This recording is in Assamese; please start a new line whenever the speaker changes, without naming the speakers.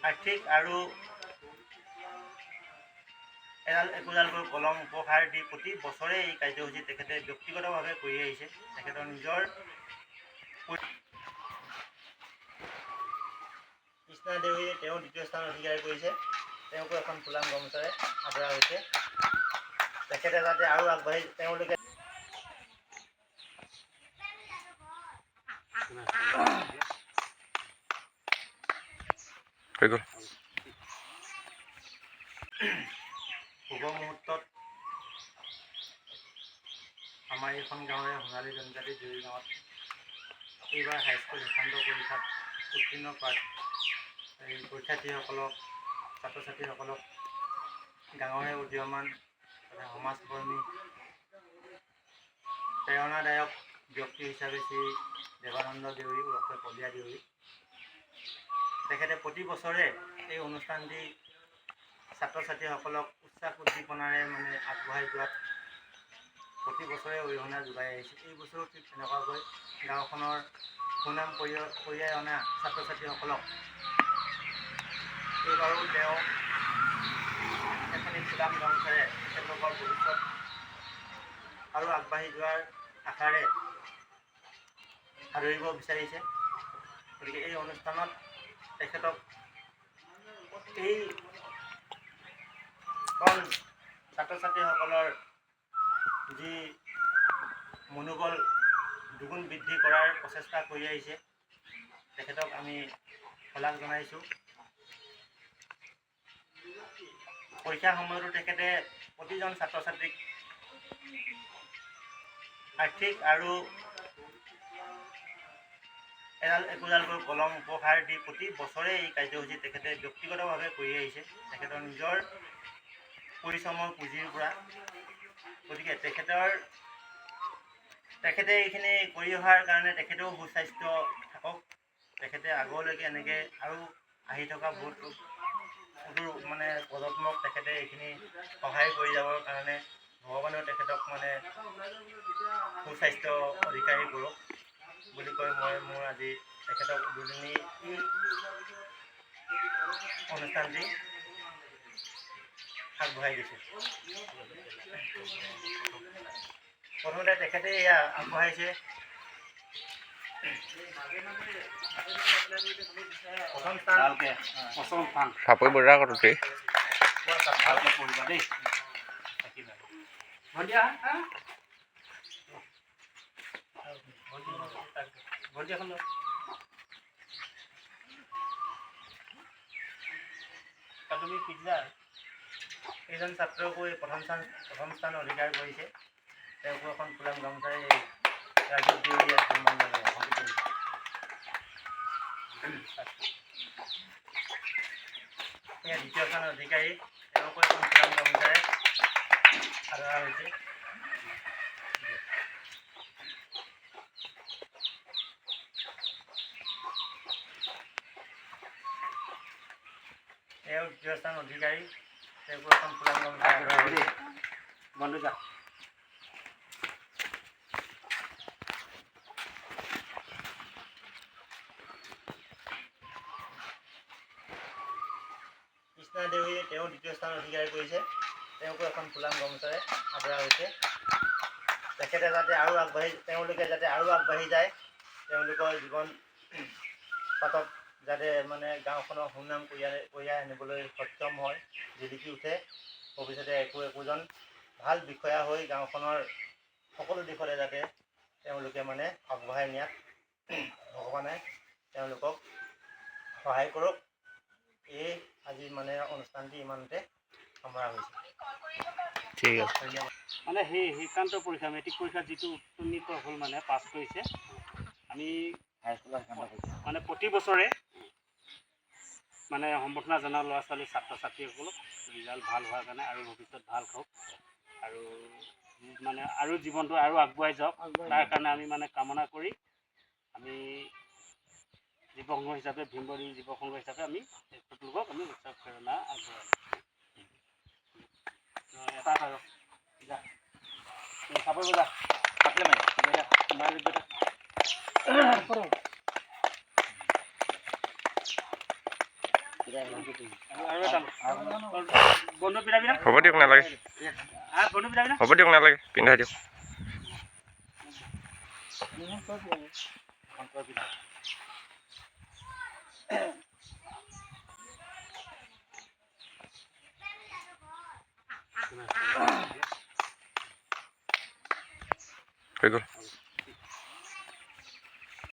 আৰ্থিক আৰু একোডালকৈ কলম উপহাৰ দি প্ৰতি বছৰে এই কাৰ্যসূচী তেখেতে ব্যক্তিগতভাৱে কৰি আহিছে। তেখেতৰ নিজৰ কৃষ্ণা দেউৰীয়ে তেওঁ দ্বিতীয় স্থান অধিকাৰ কৰিছে। তেওঁকো এখন ফুলাম গামোচাৰে আদৰা হৈছে। তেখেতে যাতে আৰু আগবাঢ়ি তেওঁলোকে শুভ মুহূৰ্তত আমাৰ এইখন গাঁৱৰে সোণালী জনজাতি দেউৰী গাঁৱত এইবাৰ হাইস্কুল শিক্ষান্ত পৰীক্ষাত উত্তীৰ্ণ পৰীক্ষাৰ্থীসকলক ছাত্ৰ ছাত্ৰীসকলক গাঁৱৰে উদীয়মান সমাজকৰ্মী প্ৰেৰণাদায়ক ব্যক্তি হিচাপে শ্ৰী দেৱানন্দ দেউৰী ওৰফে কলীয়া দেউৰী তেখেতে প্ৰতি বছৰে এই অনুষ্ঠানটি ছাত্ৰ ছাত্ৰীসকলক উৎসাহ উদ্দীপনাৰে আগবঢ়াই যোৱাত প্ৰতি বছৰে অৰিহণা যোগাই আহিছে। এই বছৰো ঠিক তেনেকুৱাকৈ গাঁওখনৰ সুনাম কঢ়িয়াই অনা ছাত্ৰ ছাত্ৰীসকলক এইবাৰো তেওঁ এখনি ফুলাম গামোচাৰে তেখেতলোকৰ ভৱিষ্যত আৰু আগবাঢ়ি যোৱাৰ আশাৰে আদৰিব বিচাৰিছে। গতিকে এই অনুষ্ঠানত তেখেতক এই ছাত্ৰ ছাত্ৰীসকলৰ যি মনোবল দুগুণ বৃদ্ধি কৰাৰ প্ৰচেষ্টা কৰি আহিছে তেখেতক আমি শলাগ জনাইছোঁ। পৰীক্ষাৰ সময়তো তেখেতে প্ৰতিজন ছাত্ৰ ছাত্ৰীক আৰ্থিক আৰু একোডালকৈ কলম উপহাৰ দি প্ৰতি বছৰে এই কাৰ্যসূচী তেখেতে ব্যক্তিগতভাৱে কৰি আহিছে। তেখেতৰ নিজৰ পৰিশ্ৰমৰ পুঁজিৰ পৰা। গতিকে তেখেতে এইখিনি কৰি অহাৰ কাৰণে তেখেতেও সুস্বাস্থ্য থাকক। তেখেতে আগলৈকে এনেকৈ আৰু আহি থকা বহুতো প্ৰজন্মক তেখেতে এইখিনি সহায় কৰি যাবৰ কাৰণে ভগৱানেও তেখেতক সুস্বাস্থ্য অধিকাৰী কৰক বুলি কৈ মই মোৰ আজি তেখেতক উদ্বোধনী অনুষ্ঠানটি আগবঢ়াই দিছোঁ। প্ৰথমতে তেখেতে এয়া আগবঢ়াইছে প্ৰথম স্থান
চাপৰি বজাৰ কৰোঁতে
ভালকৈ পঢ়িবা দেই। ভণ্টি এখন তুমি পিজ্জা এইজন ছাত্ৰকো প্ৰথম স্থান অধিকাৰ কৰিছে। তেওঁকো এখন ফুলাম গামোচাৰে ৰাজীৱ দেউৰীয়ে সন্মান জনায়। দ্বিতীয় স্থান অধিকাৰী তেওঁকো এখন ফুলাম গামোচাৰে আদৰা হৈছে। তেওঁ দ্বিতীয় স্থান অধিকাৰী তেওঁকো এখন ফুলাম গামোচাৰে আদৰা হৈছে। বন্ধু যা কৃষ্ণা দেউৰীয়ে তেওঁ দ্বিতীয় স্থান অধিকাৰ কৰিছে। তেওঁকো এখন ফুলাম গামোচাৰে আদৰা হৈছে। তেখেতে যাতে আৰু তেওঁলোকে যাতে আৰু আগবাঢ়ি যায়, তেওঁলোকৰ জীৱন পাতত যাতে গাঁওখনৰ সুনাম কঢ়িয়াই আনিবলৈ সক্ষম হয়, জিলিকি উঠে। ভৱিষ্যতে একোজন ভাল বিষয়া হৈ গাঁওখনৰ সকলো দিশতে যাতে তেওঁলোকে আগবঢ়াই নিয়াত ভগৱানে তেওঁলোকক সহায় কৰক। এই আজি অনুষ্ঠানটি ইমানতে সামৰা হৈছে।
ঠিক আছে।
সেই শিক্ষান্ত পৰীক্ষা মেট্ৰিক পৰীক্ষাত যিটো উত্তীৰ্ণ হ'ল পাছ কৰিছে, আমি প্ৰতি বছৰে সম্বৰ্ধনা জনোৱা ল'ৰা ছোৱালী ছাত্ৰ ছাত্ৰীসকলক ৰিজাল্ট ভাল হোৱাৰ কাৰণে আৰু ভৱিষ্যত ভাল হওক আৰু আৰু জীৱনটো আৰু আগুৱাই যাওক, তাৰ কাৰণে আমি কামনা কৰি আমি যুৱ সংঘ হিচাপে ভীমবাৰী যুৱ সংঘ হিচাপে আমি তেখেতলোকক আমি উৎসাহ প্ৰেৰণা আগবঢ়াই এটা যা চাপৰ বজা আৰু এটা বন্ধু পিন্ধাবি না
হ'ব দিয়ক নালাগে
বন্ধু পিন্ধাবি না
হ'ব দিয়ক নালাগে পিন্ধাই দিয়ক হৈ গ'ল